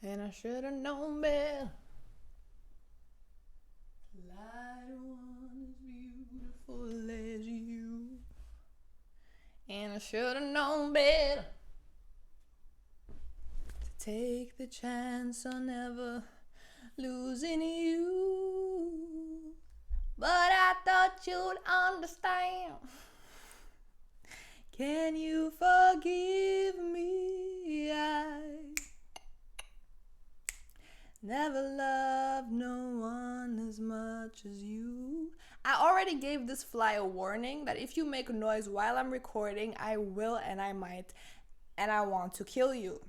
And I should have known better. Light one as beautiful as you. And I should have known better to take the chance on never losing you. But I thought you'd understand. Can you forgive me? I never loved no one as much as you. I already gave this fly a warning that if you make noise while I'm recording, I will and I might and I want to kill you.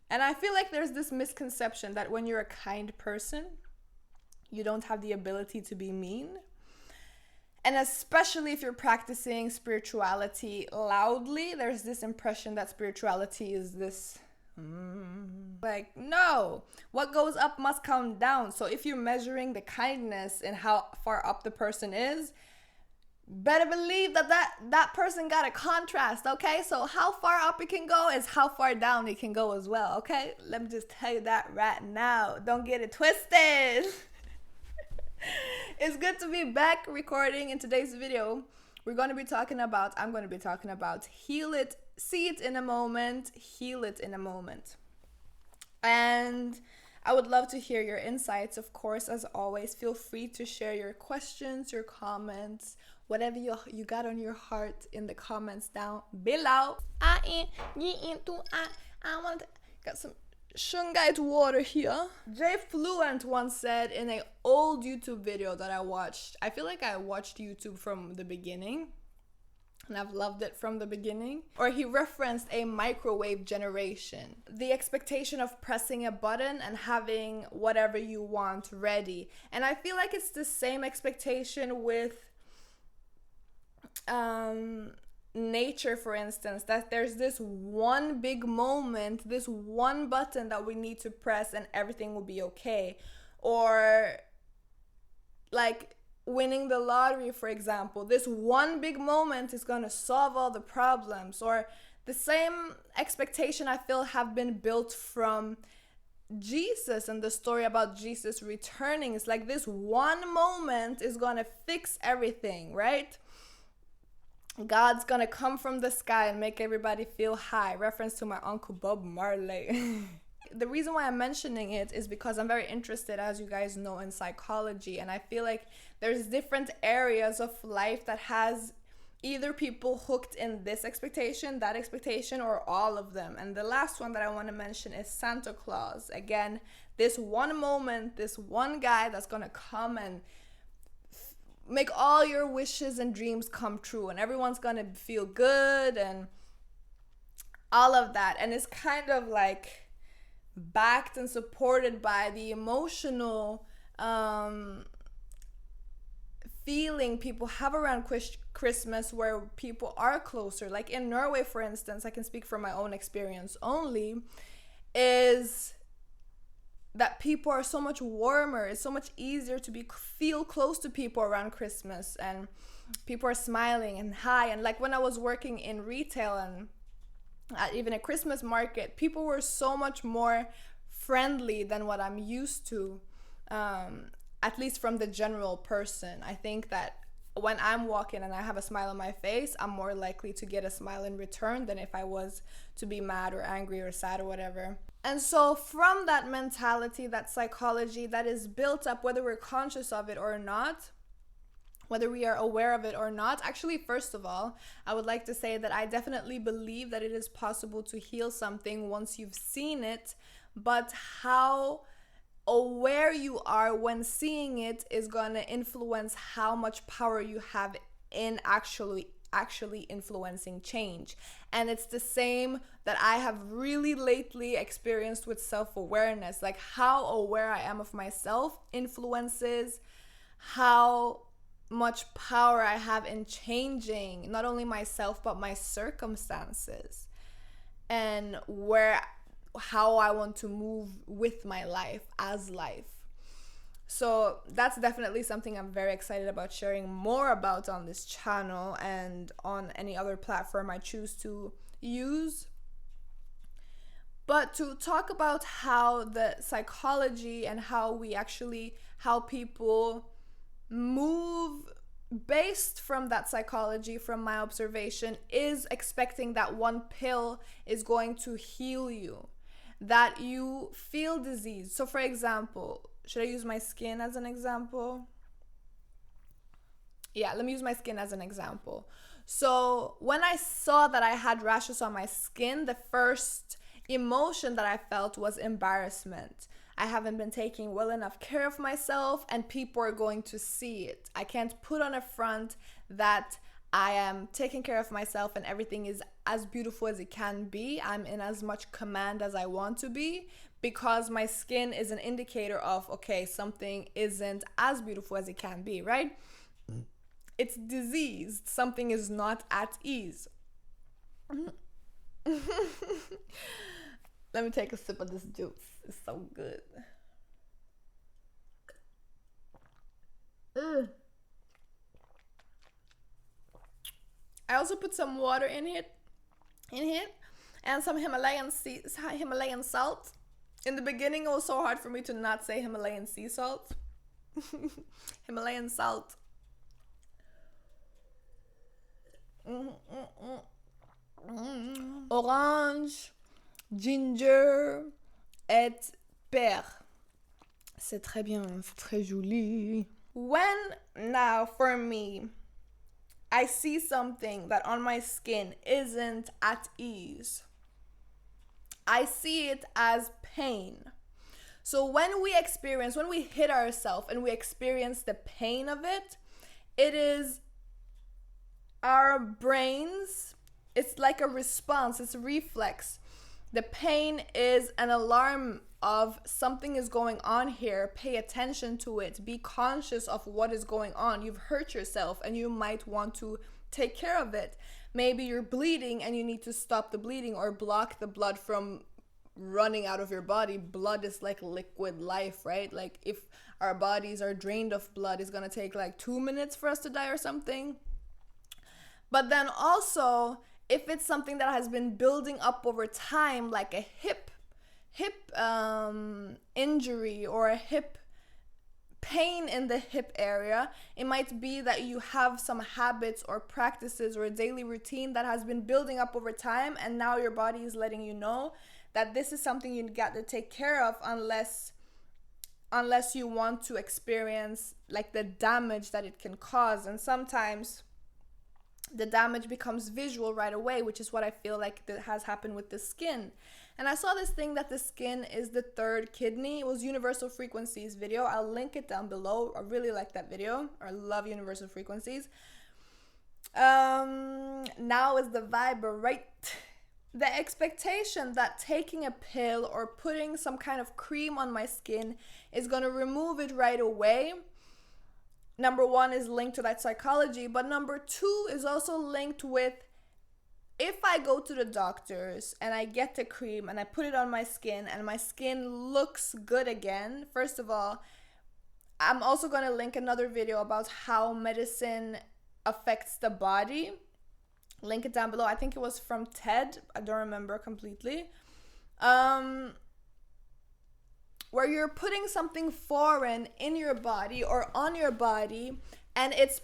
And I feel like there's this misconception that when you're a kind person, you don't have the ability to be mean. And especially if you're practicing spirituality loudly, there's this impression that spirituality is this like, no, what goes up must come down. So if you're measuring the kindness and how far up the person is, better believe that person got a contrast, okay? So how far up it can go is how far down it can go as well, okay? Let me just tell you that right now. Don't get it twisted. It's good to be back recording in today's video. I'm going to be talking about heal it, see it in a moment, heal it in a moment. And I would love to hear your insights. Of course, as always, feel free to share your questions, your comments, whatever you got on your heart in the comments down below. I want to got some Shungite water here. Jay Fluent once said in an old YouTube video that I watched, I feel like I watched YouTube from the beginning and I've loved it from the beginning, or he referenced a microwave generation. The expectation of pressing a button and having whatever you want ready. And I feel like it's the same expectation with nature, for instance, that there's this one big moment, this one button that we need to press and everything will be okay. Or like winning the lottery, for example, this one big moment is going to solve all the problems. Or the same expectation I feel have been built from Jesus and the story about Jesus returning. It's like this one moment is going to fix everything, right? God's gonna come from the sky and make everybody feel high. Reference to my uncle Bob Marley. The reason why I'm mentioning it is because I'm very interested, as you guys know, in psychology. And I feel like there's different areas of life that has either people hooked in this expectation, that expectation, or all of them. And the last one that I want to mention is Santa Claus. Again, this one moment, this one guy that's gonna come and make all your wishes and dreams come true, and everyone's gonna feel good and all of that. And it's kind of like backed and supported by the emotional feeling people have around Christmas, where people are closer. Like in Norway, for instance, I can speak from my own experience only, is that people are so much warmer. It's so much easier to feel close to people around Christmas, and people are smiling and hi. And like when I was working in retail and at even a Christmas market, people were so much more friendly than what I'm used to, at least from the general person. I think that when I'm walking and I have a smile on my face, I'm more likely to get a smile in return than if I was to be mad or angry or sad or whatever. And so from that mentality, that psychology that is built up, whether we're conscious of it or not, whether we are aware of it or not, actually, first of all, I would like to say that I definitely believe that it is possible to heal something once you've seen it, but how aware you are when seeing it is going to influence how much power you have in actually influencing change. And it's the same that I have really lately experienced with self-awareness. Like how aware I am of myself influences how much power I have in changing not only myself but my circumstances, and how I want to move with my life as life. So that's definitely something I'm very excited about sharing more about on this channel and on any other platform I choose to use. But to talk about how the psychology and how people move based from that psychology, from my observation, is expecting that one pill is going to heal you, that you feel disease. So for example, should I use my skin as an example? Yeah, let me use my skin as an example. So when I saw that I had rashes on my skin, the first emotion that I felt was embarrassment. I haven't been taking well enough care of myself, and people are going to see it. I can't put on a front that I am taking care of myself and everything is as beautiful as it can be. I'm in as much command as I want to be, because my skin is an indicator of, okay, something isn't as beautiful as it can be, right? It's diseased. Something is not at ease. Let me take a sip of this juice. It's so good. I also put some water in here, and some Himalayan salt. In the beginning, it was so hard for me to not say Himalayan sea salt. Himalayan salt. Orange, ginger et pear. C'est très bien, c'est très joli. When now for me, I see something that on my skin isn't at ease, I see it as pain. So when we hit ourselves and we experience the pain of it, it is our brains, it's like a response, it's a reflex. The pain is an alarm of something is going on here. Pay attention to it. Be conscious of what is going on. You've hurt yourself and you might want to take care of it. Maybe you're bleeding and you need to stop the bleeding or block the blood from running out of your body. Blood is like liquid life, right? Like if our bodies are drained of blood, it's gonna take like 2 minutes for us to die or something. But then also, if it's something that has been building up over time, like a hip injury or a hip pain in the hip area, it might be that you have some habits or practices or a daily routine that has been building up over time, and now your body is letting you know that this is something you got to take care of, unless you want to experience like the damage that it can cause. And sometimes the damage becomes visual right away, which is what I feel like that has happened with the skin. And I saw this thing that the skin is the third kidney. It was Universal Frequencies video. I'll link it down below. I really like that video. I love Universal Frequencies. Now is the vibe, right? The expectation that taking a pill or putting some kind of cream on my skin is going to remove it right away. Number one is linked to that psychology, but number two is also linked with, if I go to the doctors and I get the cream and I put it on my skin and my skin looks good again, first of all, I'm also going to link another video about how medicine affects the body. Link it down below. I think it was from TED. I don't remember completely. Where you're putting something foreign in your body or on your body, and it's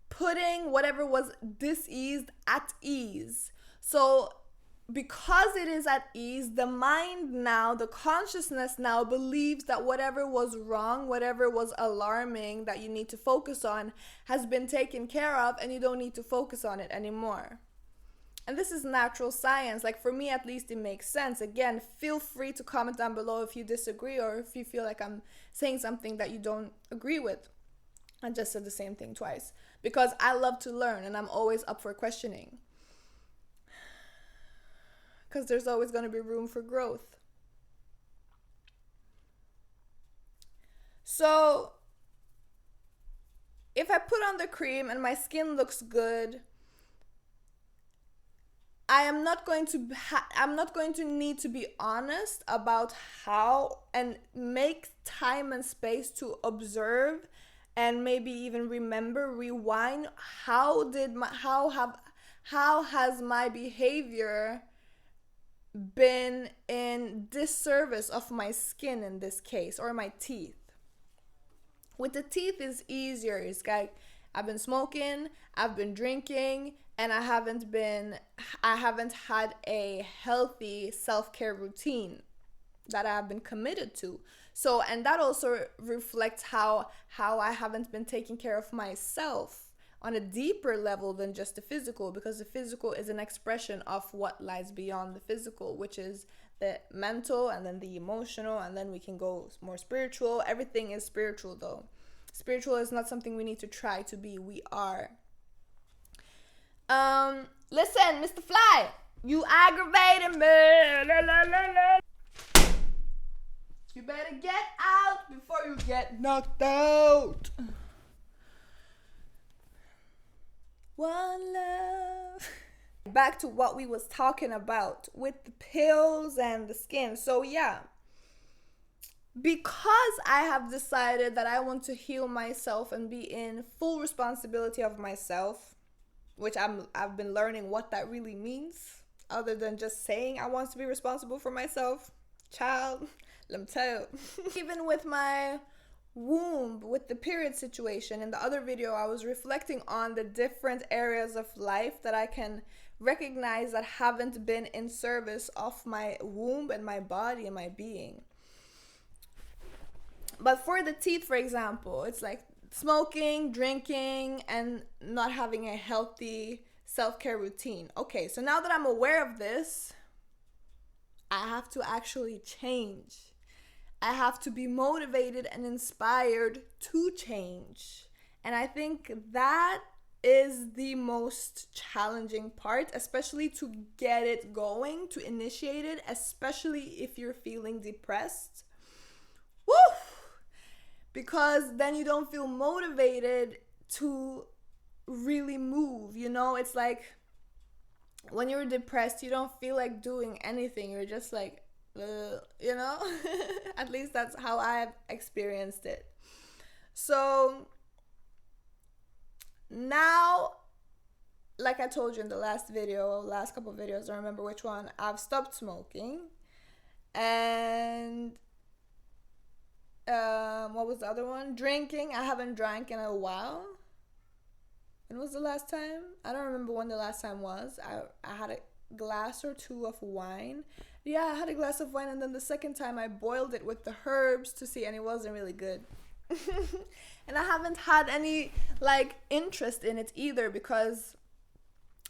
putting whatever was diseased at ease. So because it is at ease, the mind now, the consciousness now believes that whatever was wrong, whatever was alarming that you need to focus on has been taken care of, and you don't need to focus on it anymore. And this is natural science. Like for me, at least, it makes sense. Again, feel free to comment down below if you disagree or if you feel like I'm saying something that you don't agree with. I just said the same thing twice because I love to learn and I'm always up for questioning. Because there's always going to be room for growth. So if I put on the cream and my skin looks good, I'm not going to need to be honest about how, and make time and space to observe and maybe even rewind how has my behavior been in disservice of my skin in this case, or my teeth. With the teeth is easier. It's like I've been smoking, I've been drinking, and I haven't had a healthy self-care routine that I've been committed to. So, and that also reflects how I haven't been taking care of myself on a deeper level than just the physical, because the physical is an expression of what lies beyond the physical, which is the mental and then the emotional, and then we can go more spiritual. Everything is spiritual though. Spiritual is not something we need to try to be. We are. Listen, Mr. Fly, you aggravating me. La, la, la, la. You better get out before you get knocked out. One love. Back to what we was talking about with the pills and the skin. So yeah, because I have decided that I want to heal myself and be in full responsibility of myself, which I've been learning what that really means, other than just saying I want to be responsible for myself. Child, let me tell you. Even with my womb, with the period situation, in the other video I was reflecting on the different areas of life that I can recognize that haven't been in service of my womb and my body and my being. But for the teeth, for example, it's like smoking, drinking, and not having a healthy self-care routine. Okay, so now that I'm aware of this, I have to actually change. I have to be motivated and inspired to change. And I think that is the most challenging part, especially to get it going, to initiate it, especially if you're feeling depressed. Woo! Because then you don't feel motivated to really move. You know, it's like when you're depressed, you don't feel like doing anything. You're just like, you know. At least that's how I've experienced it. So now, like I told you in the last couple of videos, I don't remember which one, I've stopped smoking. And what was the other one? Drinking. I haven't drank in a while. When was the last time? I don't remember when the last time was. I had a glass or two of wine. Yeah, I had a glass of wine, and then the second time I boiled it with the herbs to see, and it wasn't really good. And I haven't had any interest in it either, because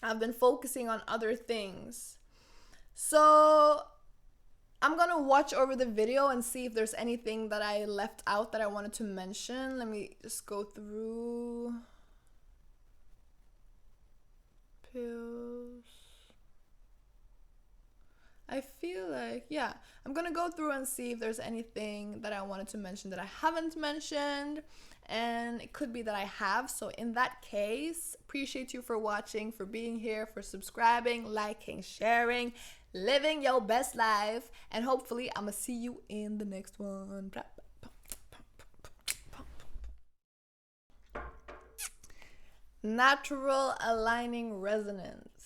I've been focusing on other things. So I'm gonna watch over the video and see if there's anything that I left out that I wanted to mention. Let me just go through. Pills. I feel like, yeah, I'm gonna go through and see if there's anything that I wanted to mention that I haven't mentioned, and it could be that I have. So in that case, appreciate you for watching, for being here, for subscribing, liking, sharing, living your best life, and hopefully I'm gonna see you in the next one. Natural aligning resonance.